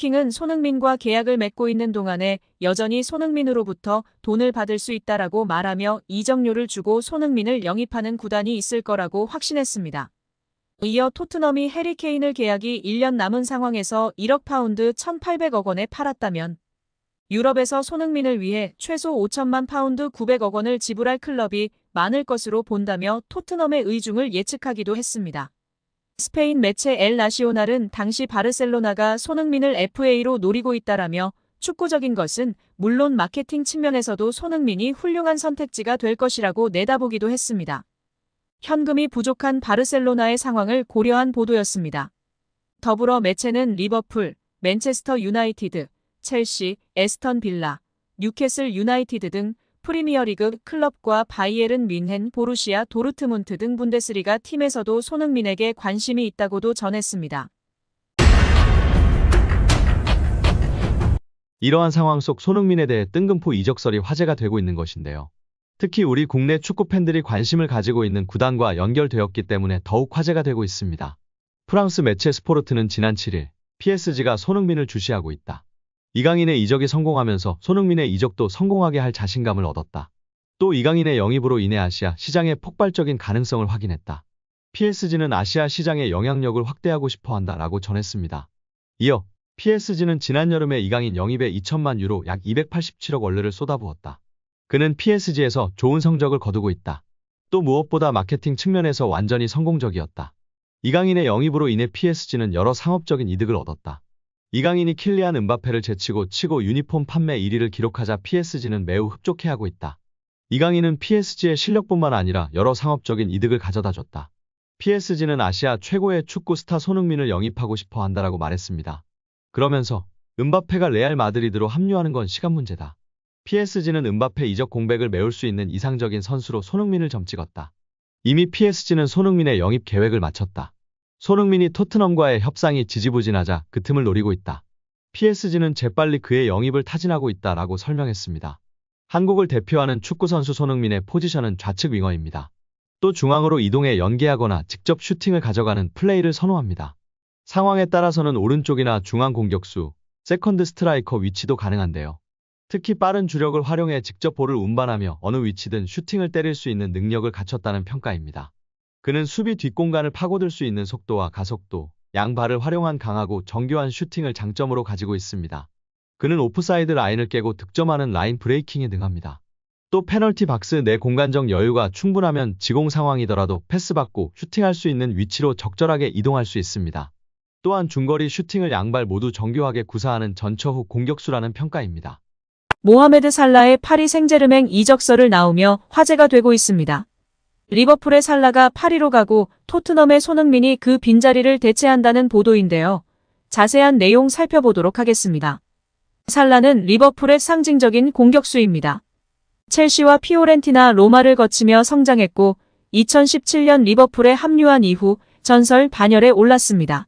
해리케인은 손흥민과 계약을 맺고 있는 동안에 여전히 손흥민으로부터 돈을 받을 수 있다라고 말하며 이적료를 주고 손흥민을 영입하는 구단이 있을 거라고 확신했습니다. 이어 토트넘이 해리케인을 계약이 1년 남은 상황에서 1억 파운드 1,800억 원에 팔았다면 유럽에서 손흥민을 위해 최소 5천만 파운드 900억 원을 지불할 클럽이 많을 것으로 본다며 토트넘의 의중을 예측하기도 했습니다. 스페인 매체 엘 나시오날은 당시 바르셀로나가 손흥민을 FA로 노리고 있다라며 축구적인 것은 물론 마케팅 측면에서도 손흥민이 훌륭한 선택지가 될 것이라고 내다보기도 했습니다. 현금이 부족한 바르셀로나의 상황을 고려한 보도였습니다. 더불어 매체는 리버풀, 맨체스터 유나이티드, 첼시, 에스턴 빌라, 뉴캐슬 유나이티드 등 프리미어리그 클럽과 바이에른 뮌헨, 보루시아 도르트문트 등 분데스리가 팀에서도 손흥민에게 관심이 있다고도 전했습니다. 이러한 상황 속 손흥민에 대해 뜬금포 이적설이 화제가 되고 있는 것인데요. 특히 우리 국내 축구 팬들이 관심을 가지고 있는 구단과 연결되었기 때문에 더욱 화제가 되고 있습니다. 프랑스 매체 스포르트는 지난 7일 PSG가 손흥민을 주시하고 있다. 이강인의 이적이 성공하면서 손흥민의 이적도 성공하게 할 자신감을 얻었다. 또 이강인의 영입으로 인해 아시아 시장의 폭발적인 가능성을 확인했다. PSG는 아시아 시장의 영향력을 확대하고 싶어 한다라고 전했습니다. 이어 PSG는 지난 여름에 이강인 영입에 2천만 유로 약 287억 원르를 쏟아부었다. 그는 PSG에서 좋은 성적을 거두고 있다. 또 무엇보다 마케팅 측면에서 완전히 성공적이었다. 이강인의 영입으로 인해 PSG는 여러 상업적인 이득을 얻었다. 이강인이 킬리안 음바페를 제치고 치고 유니폼 판매 1위를 기록하자 PSG는 매우 흡족해하고 있다. 이강인은 PSG의 실력뿐만 아니라 여러 상업적인 이득을 가져다줬다. PSG는 아시아 최고의 축구 스타 손흥민을 영입하고 싶어 한다라고 말했습니다. 그러면서 음바페가 레알 마드리드로 합류하는 건 시간 문제다. PSG는 음바페 이적 공백을 메울 수 있는 이상적인 선수로 손흥민을 점찍었다. 이미 PSG는 손흥민의 영입 계획을 마쳤다. 손흥민이 토트넘과의 협상이 지지부진하자 그 틈을 노리고 있다. PSG는 재빨리 그의 영입을 타진하고 있다라고 설명했습니다. 한국을 대표하는 축구선수 손흥민의 포지션은 좌측 윙어입니다. 또 중앙으로 이동해 연계하거나 직접 슈팅을 가져가는 플레이를 선호합니다. 상황에 따라서는 오른쪽이나 중앙 공격수, 세컨드 스트라이커 위치도 가능한데요. 특히 빠른 주력을 활용해 직접 볼을 운반하며 어느 위치든 슈팅을 때릴 수 있는 능력을 갖췄다는 평가입니다. 그는 수비 뒷공간을 파고들 수 있는 속도와 가속도, 양발을 활용한 강하고 정교한 슈팅을 장점으로 가지고 있습니다. 그는 오프사이드 라인을 깨고 득점하는 라인 브레이킹에 능합니다. 또 페널티 박스 내 공간적 여유가 충분하면 지공 상황이더라도 패스받고 슈팅할 수 있는 위치로 적절하게 이동할 수 있습니다. 또한 중거리 슈팅을 양발 모두 정교하게 구사하는 전처후 공격수라는 평가입니다. 모하메드 살라의 파리 생제르맹 이적설을 나오며 화제가 되고 있습니다. 리버풀의 살라가 파리로 가고 토트넘의 손흥민이 그 빈자리를 대체한다는 보도인데요. 자세한 내용 살펴보도록 하겠습니다. 살라는 리버풀의 상징적인 공격수입니다. 첼시와 피오렌티나 로마를 거치며 성장했고 2017년 리버풀에 합류한 이후 전설 반열에 올랐습니다.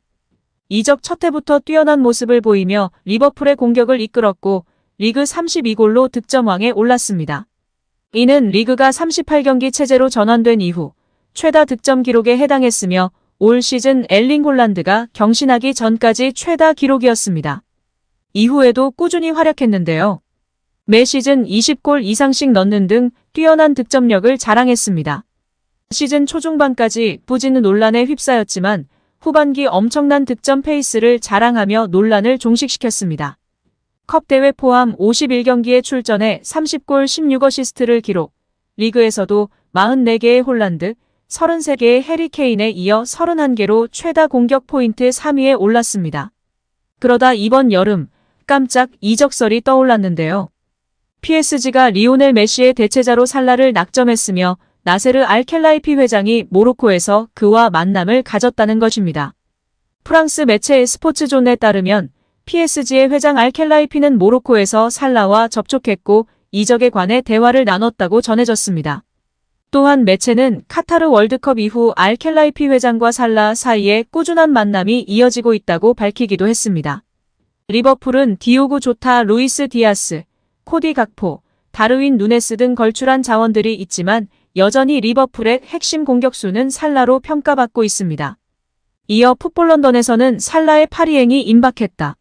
이적 첫 해부터 뛰어난 모습을 보이며 리버풀의 공격을 이끌었고 리그 32골로 득점왕에 올랐습니다. 이는 리그가 38경기 체제로 전환된 이후 최다 득점 기록에 해당했으며 올 시즌 엘링 홀란드가 경신하기 전까지 최다 기록이었습니다. 이후에도 꾸준히 활약했는데요. 매 시즌 20골 이상씩 넣는 등 뛰어난 득점력을 자랑했습니다. 시즌 초중반까지 부진 논란에 휩싸였지만 후반기 엄청난 득점 페이스를 자랑하며 논란을 종식시켰습니다. 컵대회 포함 51경기에 출전해 30골 16어시스트를 기록, 리그에서도 44개의 홀란드, 33개의 해리케인에 이어 31개로 최다 공격 포인트 3위에 올랐습니다. 그러다 이번 여름 깜짝 이적설이 떠올랐는데요. PSG가 리오넬 메시의 대체자로 살라를 낙점했으며 나세르 알켈라이피 회장이 모로코에서 그와 만남을 가졌다는 것입니다. 프랑스 매체 스포츠존에 따르면 PSG의 회장 알켈라이피는 모로코에서 살라와 접촉했고 이적에 관해 대화를 나눴다고 전해졌습니다. 또한 매체는 카타르 월드컵 이후 알켈라이피 회장과 살라 사이에 꾸준한 만남이 이어지고 있다고 밝히기도 했습니다. 리버풀은 디오고 조타, 루이스 디아스, 코디 각포, 다르윈 누네스 등 걸출한 자원들이 있지만 여전히 리버풀의 핵심 공격수는 살라로 평가받고 있습니다. 이어 풋볼 런던에서는 살라의 파리행이 임박했다.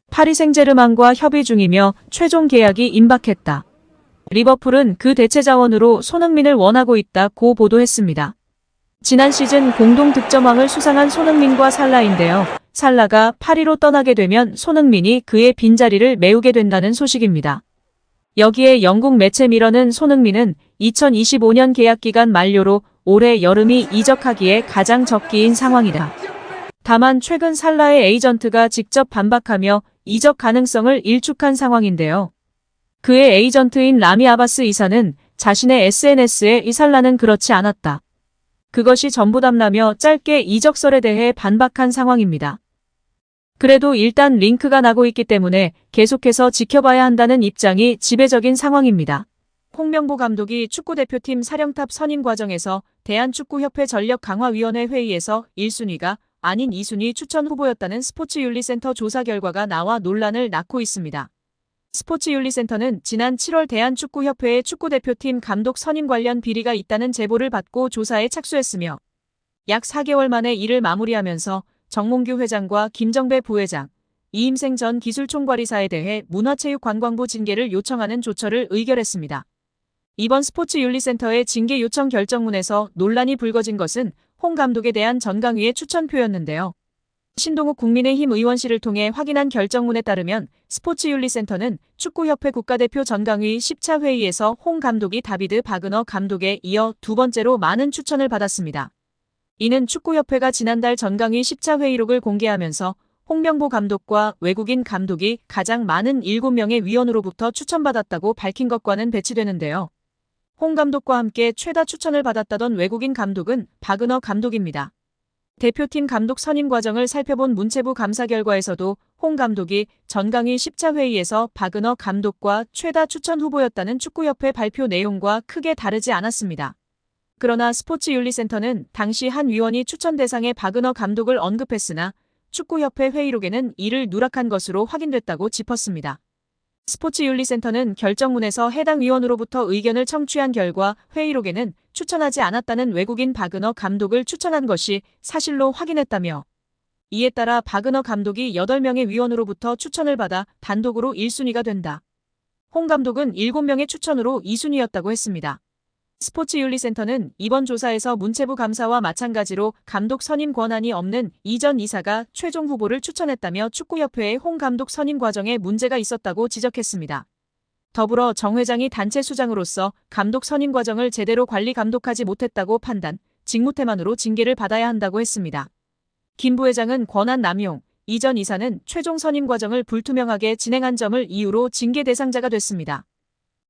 파리 생제르맹과 협의 중이며 최종 계약이 임박했다. 리버풀은 그 대체 자원으로 손흥민을 원하고 있다고 보도했습니다. 지난 시즌 공동 득점왕을 수상한 손흥민과 살라인데요. 살라가 파리로 떠나게 되면 손흥민이 그의 빈자리를 메우게 된다는 소식입니다. 여기에 영국 매체 미러는 손흥민은 2025년 계약 기간 만료로 올해 여름이 이적하기에 가장 적기인 상황이다. 다만 최근 살라의 에이전트가 직접 반박하며 이적 가능성을 일축한 상황인데요. 그의 에이전트인 라미 아바스 이사는 자신의 SNS에 이 살라는 그렇지 않았다. 그것이 전부담라며 짧게 이적설에 대해 반박한 상황입니다. 그래도 일단 링크가 나고 있기 때문에 계속해서 지켜봐야 한다는 입장이 지배적인 상황입니다. 홍명보 감독이 축구대표팀 사령탑 선임 과정에서 대한축구협회 전력강화위원회 회의에서 1순위가 아닌 2순위 추천 후보였다는 스포츠윤리센터 조사 결과가 나와 논란을 낳고 있습니다. 스포츠윤리센터는 지난 7월 대한축구협회의 축구대표팀 감독 선임 관련 비리가 있다는 제보를 받고 조사에 착수했으며 약 4개월 만에 이를 마무리하면서 정몽규 회장과 김정배 부회장, 이임생 전 기술총괄이사에 대해 문화체육관광부 징계를 요청하는 조처를 의결했습니다. 이번 스포츠윤리센터의 징계 요청 결정문에서 논란이 불거진 것은 홍 감독에 대한 전강위의 추천표였는데요. 신동욱 국민의힘 의원실을 통해 확인한 결정문에 따르면 스포츠윤리센터는 축구협회 국가대표 전강위 10차 회의에서 홍 감독이 다비드 바그너 감독에 이어 두 번째로 많은 추천을 받았습니다. 이는 축구협회가 지난달 전강위 10차 회의록을 공개하면서 홍명보 감독과 외국인 감독이 가장 많은 7명의 위원으로부터 추천받았다고 밝힌 것과는 배치되는데요. 홍 감독과 함께 최다 추천을 받았다던 외국인 감독은 바그너 감독입니다. 대표팀 감독 선임 과정을 살펴본 문체부 감사 결과에서도 홍 감독이 전강위 10차 회의에서 바그너 감독과 최다 추천 후보였다는 축구협회 발표 내용과 크게 다르지 않았습니다. 그러나 스포츠윤리센터는 당시 한 위원이 추천 대상에 바그너 감독을 언급했으나 축구협회 회의록에는 이를 누락한 것으로 확인됐다고 짚었습니다. 스포츠윤리센터는 결정문에서 해당 위원으로부터 의견을 청취한 결과 회의록에는 추천하지 않았다는 외국인 바그너 감독을 추천한 것이 사실로 확인했다며 이에 따라 바그너 감독이 8명의 위원으로부터 추천을 받아 단독으로 1순위가 된다. 홍 감독은 7명의 추천으로 2순위였다고 했습니다. 스포츠윤리센터는 이번 조사에서 문체부 감사와 마찬가지로 감독 선임 권한이 없는 이전 이사가 최종 후보를 추천했다며 축구협회의 홍 감독 선임 과정에 문제가 있었다고 지적했습니다. 더불어 정 회장이 단체 수장으로서 감독 선임 과정을 제대로 관리 감독하지 못했다고 판단, 직무태만으로 징계를 받아야 한다고 했습니다. 김 부회장은 권한 남용, 이전 이사는 최종 선임 과정을 불투명하게 진행한 점을 이유로 징계 대상자가 됐습니다.